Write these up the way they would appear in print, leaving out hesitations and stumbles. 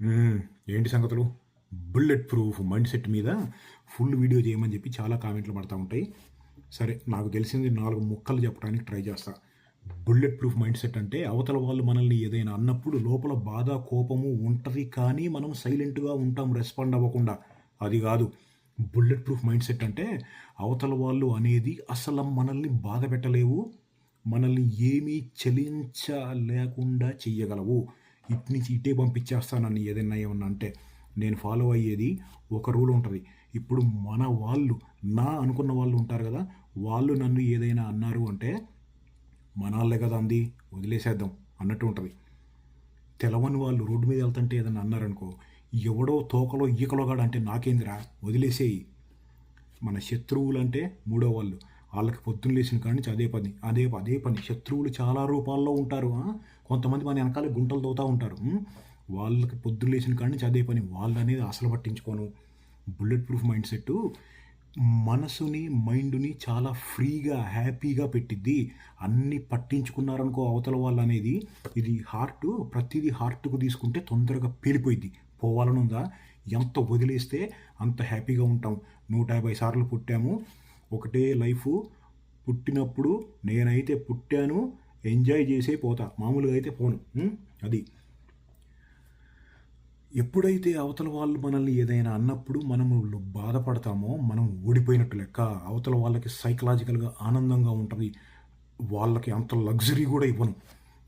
హ్మ్. ఏంటి సంగతులు? బుల్లెట్ ప్రూఫ్ మైండ్ సెట్ మీద ఫుల్ వీడియో చేయమని చెప్పి చాలా కామెంట్లు పడతా ఉంటాయి. సరే, నాకు తెలిసింది 4 ముక్కలు చెప్పడానికి ట్రై చేస్తా. బుల్లెట్ ప్రూఫ్ మైండ్ సెట్ అంటే అవతల వాళ్ళు మనల్ని ఏదైనా అన్నప్పుడు లోపల బాధ, కోపము ఉంటది, కానీ మనం సైలెంట్‌గా ఉంటాం రెస్పాండ్ అవ్వకుండా. అది గాదు. బుల్లెట్ ప్రూఫ్ మైండ్ సెట్ అంటే అవతల వాళ్ళు అనేది అసలు మనల్ని బాధ పెట్టలేవు. మనల్ని ఏమీ చలించలేకుండా చెయ్యగలవు. ఇటు నుంచి ఇటే పంపించేస్తా నన్ను ఏమన్నా అంటే. నేను ఫాలో అయ్యేది ఒక రూల్ ఉంటది. ఇప్పుడు మన వాళ్ళు, నా అనుకున్న వాళ్ళు ఉంటారు గదా! వాళ్ళు నన్ను ఏదైనా అన్నారు అంటే, మనాళ్ళే కదా అంది, వదిలేసేద్దాం అన్నట్టు ఉంటది. తెలవని వాళ్ళు రోడ్డు మీద ఎళ్తుంటే ఏదన్నా అన్నారనుకో, ఎవడో తోకలో ఈకలో గాడు అంటే నాకేందిరా వదిలేసేయి. మన శత్రువులంటే మూడో వాళ్ళు. ఆళ్ళకి పొద్దున్న లేసిన కాడ నుంచి అదే పని. శత్రువులు చాలా రూపాల్లో ఉంటారు. కొంతమంది మన ఎనకాలే గుంటలు తవ్వుతా ఉంటారు. వాళ్ళకి పొద్దున్న లేసిన కాడ నుంచి అదే పని. వాళ్ళనేది అసలు పట్టించుకోను. బుల్లెట్ ప్రూఫ్ మైండ్ సెట్టు మనసుని, మైండ్‌ని చాలా ఫ్రీగా, హ్యాపీగా పెట్టిద్ది. అన్నీ పట్టించుకున్నారనుకో అవతల వాళ్ళనేది, ఇది ప్రతీదీ హార్ట్‌కు తీసుకుంటే తొందరగా పేలిపోయిద్ది. పోవాలనుందా? ఎంత వదిలేస్తే అంత హ్యాపీగా ఉంటాం. 150 సార్లు పుట్టాము. ఒకటే లైఫు. పుట్టినప్పుడు నేనైతే పుట్టాను, ఎంజాయ్ చేసే పోతా. మామూలుగా అయితే పోను. అది. ఎప్పుడైతే అవతల వాళ్ళు మనల్ని ఏదైనా అన్నప్పుడు మనము బాధపడతామో, మనం ఓడిపోయినట్టు లెక్క. అవతల వాళ్ళకి సైకలాజికల్‌గా ఆనందంగా ఉంటది. వాళ్ళకి అంత లగ్జరీ గూడా ఇవ్వను.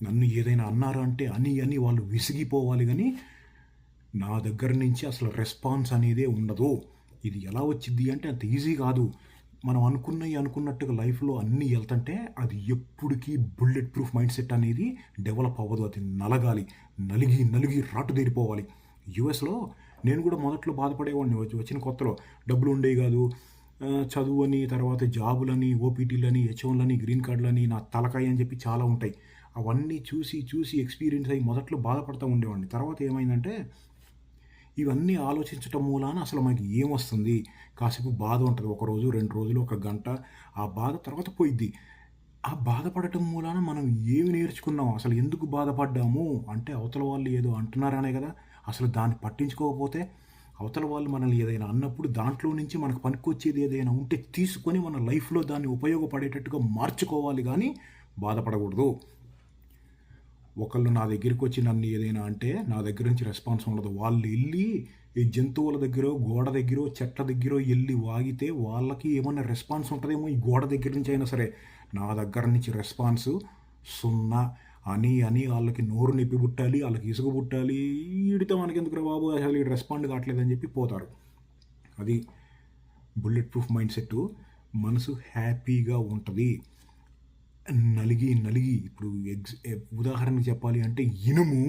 నన్ను ఏదైనా అన్నారు అంటే అని వాళ్ళు విసిగిపోవాలి గానీ, నా దగ్గర నుంచి అసలు రెస్పాన్స్ అనేదే ఉండదు. ఇది ఎలా వచ్చిద్ది అంటే అంత ఈజీ కాదు. మనం అనుకున్నయి అనుకున్నట్టుగా లైఫ్‌లో అన్నీ ఎళ్తంటే అది ఎప్పుడికి బుల్లెట్ ప్రూఫ్ మైండ్ సెట్ అనేది డెవలప్ అవ్వదు. అది నలగాలి. నలిగి, నలిగి రాటుదేరిపోవాలి. యూఎస్‌లో నేను కూడా మొదట్లో బాధపడేవాడిని. వచ్చిన కొత్తలో డబ్బులు ఉండేవి కాదు. చదువని, తర్వాత జాబులని, ఓపీటీలని, హెచ్1లని, గ్రీన్ కార్డ్‌లని, నా తలకాయ అని చెప్పి చాలా ఉంటాయి. అవన్నీ చూసి, చూసి ఎక్స్‌పీరియన్స్ అయ్యి మొదట్లో బాధపడతా ఉండేవాడిని. తర్వాత ఏమైందంటే ఇవన్నీ ఆలోచించటం మూలాన అసలు మనకి ఏమొస్తుంది? కాసేపు బాధ ఉంటది. ఒకరోజు, 2 రోజులు, ఒక గంట. ఆ బాధ తర్వాత పోయిద్ది. ఆ బాధపడటం మూలాన మనం ఏమి నేర్చుకున్నాం? అసలు ఎందుకు బాధపడ్డాము? అంటే అవతల వాళ్ళు ఏదో అంటున్నారనే గదా! అసలు దాన్ని పట్టించుకోకపోతే, అవతల వాళ్ళు మనల్ని ఏదైనా అన్నప్పుడు దాంట్లో నుంచి మనకు పనికొచ్చేది ఏదైనా ఉంటే తీసుకొని మన లైఫ్‌లో దాన్ని ఉపయోగపడేటట్టుగా మార్చుకోవాలి గానీ బాధపడకూడదు. ఒకళ్ళు నా దగ్గరికొచ్చి నన్ను ఏదైనా అంటే, నా దగ్గర నుంచి రెస్పాన్స్ ఉండదు. వాళ్ళెళ్లి ఈ జంతువుల దగ్గరో, గోడ దగ్గరో, చెట్ల దగ్గరో ఎళ్లి వాగితే వాళ్ళకి ఏమన్నా రెస్పాన్స్ ఉంటదేమో ఈ గోడ దగ్గర నుంచి అయినా సరే. నా దగ్గర నుంచి రెస్పాన్సు 0 అని ఆళ్ళకి నోరు నొప్పి పుట్టాలి, ఆళ్ళకి ఇసుగు పుట్టాలి. ఈడితో మనకెందుకురా బాబు! అసలు ఈడు రెస్పాండ్ కావట్లేదని చెప్పి పోతారు. అది బుల్లెట్ ప్రూఫ్ మైండ్ సెట్టు. మనసు హ్యాపీగా ఉంటది. నలిగి, నలిగి ఇప్పుడు ఉదాహరణకు చెప్పాలి అంటే ఇనుము,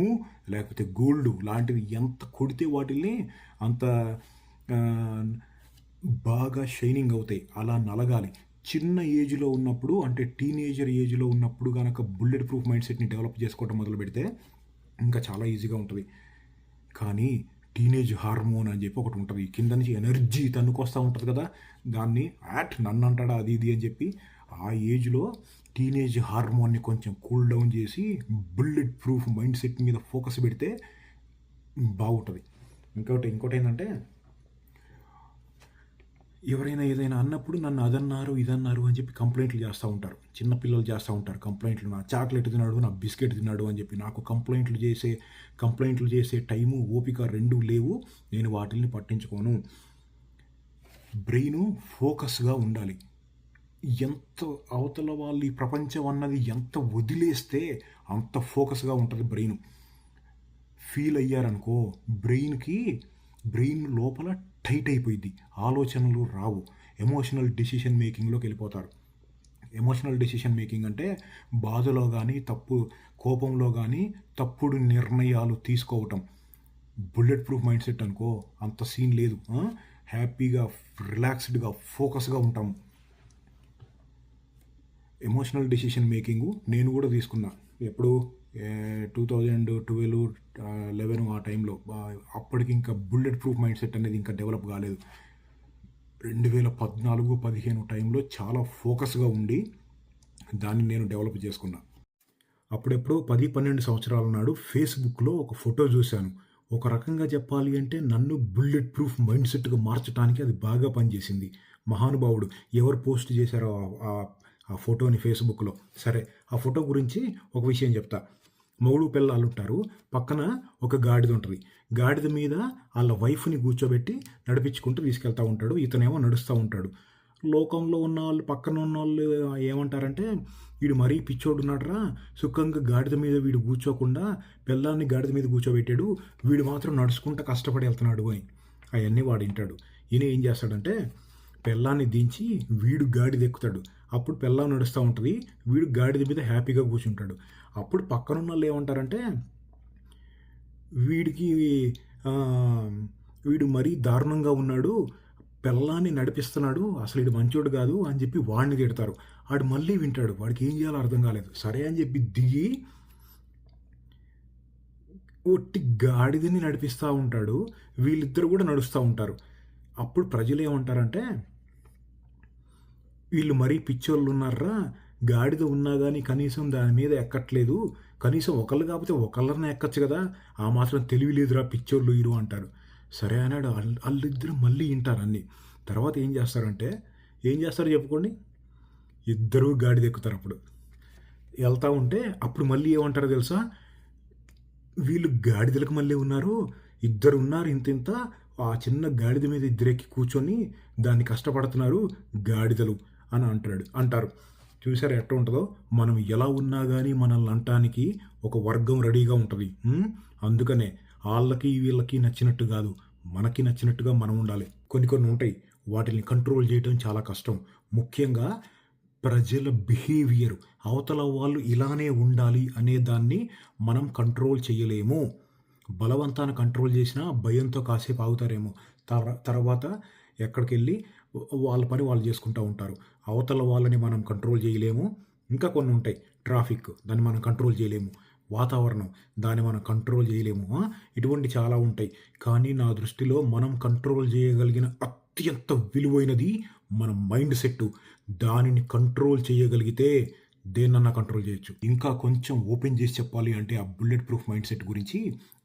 లేకపోతే గోల్డు లాంటివి ఎంత కొడితే వాటిల్ని అంత ఆహ్, బాగా షైనింగ్ అవుతాయి. అలా నలగాలి. చిన్న ఏజ్‌లో ఉన్నప్పుడు అంటే టీనేజర్ ఏజ్‌లో ఉన్నప్పుడు గనక బుల్లెట్ ప్రూఫ్ మైండ్ సెట్‌ని డెవలప్ చేసుకోవడం మొదలుపెడితే ఇంకా చాలా ఈజీగా ఉంటది. కానీ టీనేజ్ హార్మోన్ అని చెప్పి ఒకటుంటది. కింద నుంచి ఎనర్జీ తన్నుకొస్తా ఉంటది కదా! దాన్ని నన్నంటాడా అది ఇది అని చెప్పి ఆ ఏజ్‌లో టీనేజ్ హార్మోన్‌ని కొంచెం కూల్ డౌన్ చేసి బుల్లెట్ ప్రూఫ్ మైండ్ సెట్ మీద ఫోకస్ పెడితే బాగుంటది. ఇంకోటేంటంటే ఎవరైనా ఏదైనా అన్నప్పుడు నన్ను అదన్నారు, ఇదన్నారు అని చెప్పి కంప్లెయింట్లు చేస్తా ఉంటారు. చిన్న పిల్లలు చేస్తా ఉంటారు కంప్లెయింట్లు. నా చాక్లెట్ తిన్నాడు, నా బిస్కెట్ తిన్నాడు అని చెప్పి. నాకు కంప్లెయింట్లు చేసే టైము, ఓపిక 2 లేవు. నేను వాటిల్ని పట్టించుకోను. బ్రెయిను ఫోకస్‌గా ఉండాలి. ఎంత అవతల వాళ్ళు ఈ ప్రపంచం అన్నది ఎంత వదిలేస్తే అంత ఫోకస్‌గా ఉంటది బ్రెయిను. ఫీల్ అయ్యారనుకో బ్రెయిన్ లోపల టైట్ అయిపోయిద్ది. ఆలోచనలు రావు. ఎమోషనల్ డెసిషన్ మేకింగ్‌లోకెళ్ళిపోతారు. ఎమోషనల్ డెసిషన్ మేకింగ్ అంటే బాధలో గానీ, కోపంలో గానీ తప్పుడు నిర్ణయాలు తీసుకోవటం. బుల్లెట్ ప్రూఫ్ మైండ్ సెట్ అనుకో అంత సీన్ లేదు. హ్యాపీగా, రిలాక్స్‌డ్‌గా, ఫోకస్‌గా ఉంటాం. ఎమోషనల్ డెసిషన్ మేకింగు నేను గూడా తీసుకున్నా. ఎప్పుడు 2012, 11 ఆ టైంలో. అప్పటికి ఇంకా బుల్లెట్ ప్రూఫ్ మైండ్ సెట్ అనేది ఇంకా డెవలప్ గాలేదు. 2014, 15 టైంలో చాలా ఫోకస్‌గా ఉండి దాన్ని నేను డెవలప్ చేసుకున్నా. అప్పుడెప్పుడో 10, 12 సంవత్సరాల నాడు ఫేస్‌బుక్‌లో ఒక ఫోటో జూశాను. ఒక రకంగా చెప్పాలి అంటే నన్ను బుల్లెట్ ప్రూఫ్ మైండ్ సెట్‌గా మార్చటానికి అది బాగా పనిచేసింది. మహానుభావుడు ఎవరు పోస్ట్ చేశారో ఆ ఫోటోని ఫేస్‌బుక్‌లో. సరే, ఆ ఫోటో గురించి ఒక విషయం చెప్తా. మొగుడు పెళ్ళాలుంటారు. పక్కన ఒక గాడిద ఉంటది. గాడిద మీద ఆళ్ళ వైఫ్‌ని కూర్చోబెట్టి నడిపించుకుంటూ తీసుకెళ్తా ఉంటాడు. ఇతనేమో నడుస్తా ఉంటాడు. లోకంలో ఉన్నవాళ్ళు, పక్కన ఉన్నోళ్ళు ఏమంటారంటే, "ఈడు మరీ పిచ్చోడున్నాడురా! సుఖంగా గాడిద మీద వీడు కూర్చోకుండా పెళ్ళాన్ని గాడిద మీద కూర్చోబెట్టాడు. వీడు మాత్రం నడుచుకుంటా కష్టపడి ఎళ్తున్నాడు" అని. అయన్నీ వాడింటాడు. ఈయన ఏం చేస్తాడంటే, పెళ్ళాన్ని దించి వీడు గాడిదెక్కుతాడు. అప్పుడు పెళ్ళాం నడుస్తా ఉంటది. వీడు గాడిద మీద హ్యాపీగా కూర్చుంటాడు. అప్పుడు పక్కనున్నోళ్ళు ఏమంటారంటే, వీడికి ఆహ్, వీడు మరీ దారుణంగా ఉన్నాడు. పెళ్ళాన్ని నడిపిస్తున్నాడు. అసలు ఈడు మంచోడు కాదు అని చెప్పి వాడిని తిడతారు. ఆడు మళ్ళీ వింటాడు. వాడికి ఏం చేయాలో అర్థం కాలేదు. సరే అని చెప్పి దిగి ఒట్టి గాడిదని నడిపిస్తా ఉంటాడు. వీళ్ళిద్దరూ కూడా నడుస్తా ఉంటారు. అప్పుడు ప్రజలేమంటారంటే, వీళ్ళు మరీ పిచ్చోళ్ళున్నార్రా! గాడిద ఉన్నా గాని కనీసం దాని మీద ఎక్కట్లేదు. కనీసం ఒకళ్ళు కాకపోతే ఒకళ్ళన్నా ఎక్కచ్చు గదా! ఆ మాత్రం తెలివి లేదురా పిచ్చోళ్ళు ఈరు అంటారు. సరే అన్నాడు. ఆళ్ళిద్దరూ మళ్ళీ ఇంటారన్నీ. తర్వాత ఏం చేస్తారంటే, ఏం చేస్తారో చెప్పుకోండి? ఇద్దరూ గాడిదెక్కుతారప్పుడు. ఎళ్తా ఉంటే అప్పుడు మళ్ళీ ఏమంటారో తెలుసా? వీళ్ళు గాడిదలకు మళ్ళీ ఉన్నారు. ఇద్దరున్నారు ఇంతింత. ఆ చిన్న గాడిద మీద ఇద్దరెక్కి కూర్చొని దాన్ని కష్టపడుతున్నారు గాడిదలు అని అంటారు. చూసారా ఎట్ట ఉంటదో? మనం ఎలా ఉన్నా గానీ మనల్ని అంటానికి ఒక వర్గం రెడీగా ఉంటది. అందుకనే ఆళ్ళకి, వీళ్ళకి నచ్చినట్టు గాదు. మనకి నచ్చినట్టుగా మనం ఉండాలి. కొన్ని ఉంటాయి. వాటిని కంట్రోల్ చేయటం చాలా కష్టం. ముఖ్యంగా ప్రజల బిహేవియర్. అవతల వాళ్ళు ఇలానే ఉండాలి అనే దాన్ని మనం కంట్రోల్ చేయలేము. బలవంతాన కంట్రోల్ చేసినా భయంతో కాసేపు ఆగుతారేమో. తర్వాత ఎక్కడికెళ్ళి వాళ్ళ పని వాళ్ళు చేసుకుంటా ఉంటారు. అవతల వాళ్ళని మనం కంట్రోల్ చేయలేము. ఇంకా కొన్ని ఉంటాయి. ట్రాఫిక్ దాన్ని మనం కంట్రోల్ చేయలేము. వాతావరణం దాన్ని మనం కంట్రోల్ చేయలేము. ఇటువంటి చాలా ఉంటాయి. కానీ నా దృష్టిలో మనం కంట్రోల్ చేయగలిగిన అత్యంత విలువైనది మన మైండ్ సెట్. దానిని కంట్రోల్ చేయగలిగితే దేన్నన్నా కంట్రోల్ చేయొచ్చు. ఇంకా కొంచెం ఓపెన్ చేసి చెప్పాలి అంటే ఆ బుల్లెట్ ప్రూఫ్ మైండ్ సెట్ గురించి,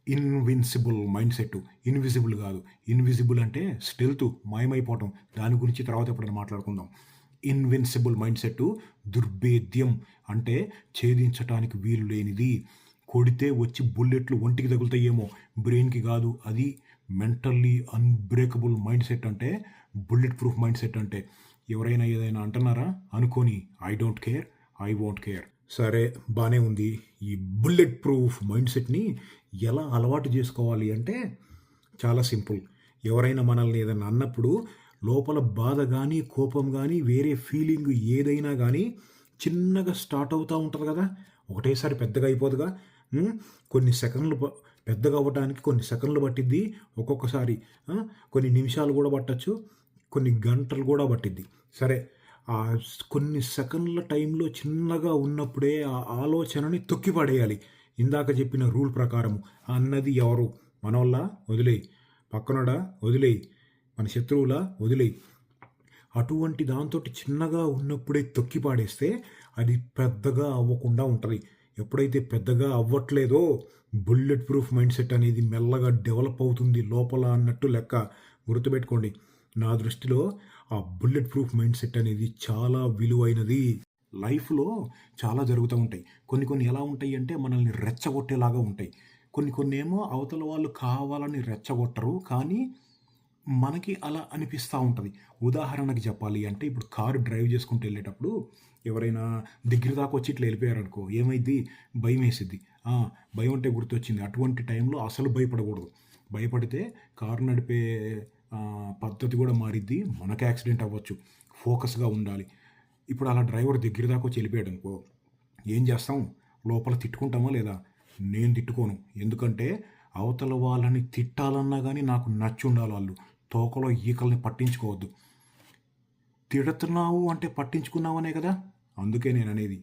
ఇన్విన్సిబుల్ మైండ్ సెట్. ఇన్విజిబుల్ కాదు. ఇన్విజిబుల్ అంటే స్టెల్త్, మాయమైపోవటం. దాని గురించి తర్వాత ఎప్పుడైనా మాట్లాడుకుందాం. ఇన్విన్సిబుల్ మైండ్ సెట్ దుర్భేద్యం, అంటే ఛేదించటానికి వీలు లేనిది. కొడితే వచ్చి బుల్లెట్లు ఒంటికి తగులుతాయేమో, బ్రెయిన్కి కాదు. అది మెంటల్లీ అన్బ్రేకబుల్ మైండ్ సెట్ అంటే బుల్లెట్ ప్రూఫ్ మైండ్ సెట్ అంటే. ఎవరైనా ఏదైనా అంటున్నారా అనుకోని, I don't care, I won't care. సరే, బాగానే ఉంది. ఈ బుల్లెట్ ప్రూఫ్ మైండ్ సెట్ని ఎలా అలవాటు చేసుకోవాలి అంటే చాలా సింపుల్. ఎవరైనా మనల్ని ఏదైనా అన్నప్పుడు లోపల బాధ కానీ, కోపం కానీ, వేరే ఫీలింగ్ ఏదైనా కానీ చిన్నగా స్టార్ట్ అవుతూ ఉంటుంది కదా, ఒకటేసారి పెద్దగా అయిపోదుగా. కొన్ని సెకండ్లు పెద్దగా అవ్వడానికి కొన్ని సెకండ్లు పట్టిద్ది. ఒక్కొక్కసారి కొన్ని నిమిషాలు కూడా పట్టచ్చు, కొన్ని గంటలు కూడా పట్టిద్ది. సరే, ఆ కొన్ని సెకండ్ల టైంలో చిన్నగా ఉన్నప్పుడే ఆ ఆలోచనని తొక్కిపడేయాలి. ఇందాక చెప్పిన రూల్ ప్రకారము. అన్నది ఎవరు? మనోళ్ళ? వదిలేయి. పక్కనోడా? వదిలేయి. మన శత్రువులా? వదిలేయి. అటువంటి దాంతోటి చిన్నగా ఉన్నప్పుడే తొక్కి పాడేస్తే అది పెద్దగా అవ్వకుండా ఉంటుంది. ఎప్పుడైతే పెద్దగా అవ్వట్లేదో బుల్లెట్ ప్రూఫ్ మైండ్ సెట్ అనేది మెల్లగా డెవలప్ అవుతుంది లోపల అన్నట్టు లెక్క. గుర్తుపెట్టుకోండి, నా దృష్టిలో ఆ బుల్లెట్ ప్రూఫ్ మైండ్ సెట్ అనేది చాలా విలువైనది. లైఫ్లో చాలా జరుగుతూ ఉంటాయి. కొన్ని ఎలా ఉంటాయి అంటే మనల్ని రెచ్చగొట్టేలాగా ఉంటాయి. కొన్ని ఏమో అవతల వాళ్ళు కావాలని రెచ్చగొట్టరు, కానీ మనకి అలా అనిపిస్తూ ఉంటుంది. ఉదాహరణకి చెప్పాలి అంటే, ఇప్పుడు కారు డ్రైవ్ చేసుకుంటూ వెళ్ళేటప్పుడు ఎవరైనా దగ్గర దాకా వచ్చి ఇట్లా వెళ్ళిపోయారనుకో, ఏమైద్ది? భయం వేసిద్ది. భయం అంటే గుర్తొచ్చింది. అటువంటి టైంలో అసలు భయపడకూడదు. భయపడితే కారు నడిపే పద్ధతి కూడా మారిద్ది. మనకు యాక్సిడెంట్ అవ్వచ్చు. ఫోకస్గా ఉండాలి. ఇప్పుడు అలా డ్రైవర్ దగ్గర దాకా వచ్చి వెళ్ళిపోయాడు అనుకో, ఏం చేస్తాం? లోపల తిట్టుకుంటామా లేదా? నేను తిట్టుకోను. ఎందుకంటే అవతల వాళ్ళని తిట్టాలన్నా కానీ నాకు నచ్చి ఉండాలి. వాళ్ళు తోకలో ఈకల్ని పట్టించుకోవద్దు. తిడుతున్నావు అంటే పట్టించుకున్నావనే కదా. అందుకే నేను అనేది,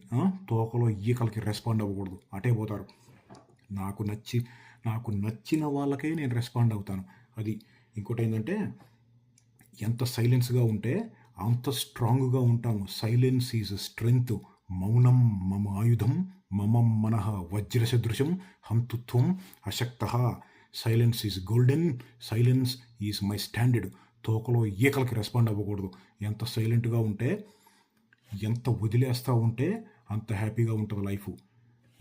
తోకలో ఈకలకి రెస్పాండ్ అవ్వకూడదు. అటే పోతారు. నాకు నచ్చిన వాళ్ళకే నేను రెస్పాండ్ అవుతాను. అది. ఇంకోటి ఏంటంటే, ఎంత సైలెన్స్గా ఉంటే అంత స్ట్రాంగ్గా ఉంటాము. Silence is strength. మౌనం మమ ఆయుధం, మమం మనః వజ్రసదృశం హంతుత్వం అశక్తః. Silence is golden, silence is my standard. తోకలో ఈకలకి రెస్పాండ్ అవ్వకూడదు. ఎంత సైలెంట్గా ఉంటే, ఎంత వదిలేస్తూ ఉంటే అంత హ్యాపీగా ఉంటుంది life.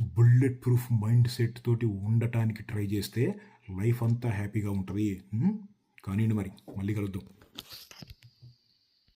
Bullet proof mind set తోటి ఉండటానికి ట్రై చేస్తే లైఫ్ అంతా హ్యాపీగా ఉంటుంది. కానీ మరి మళ్ళీ కలుద్దాం.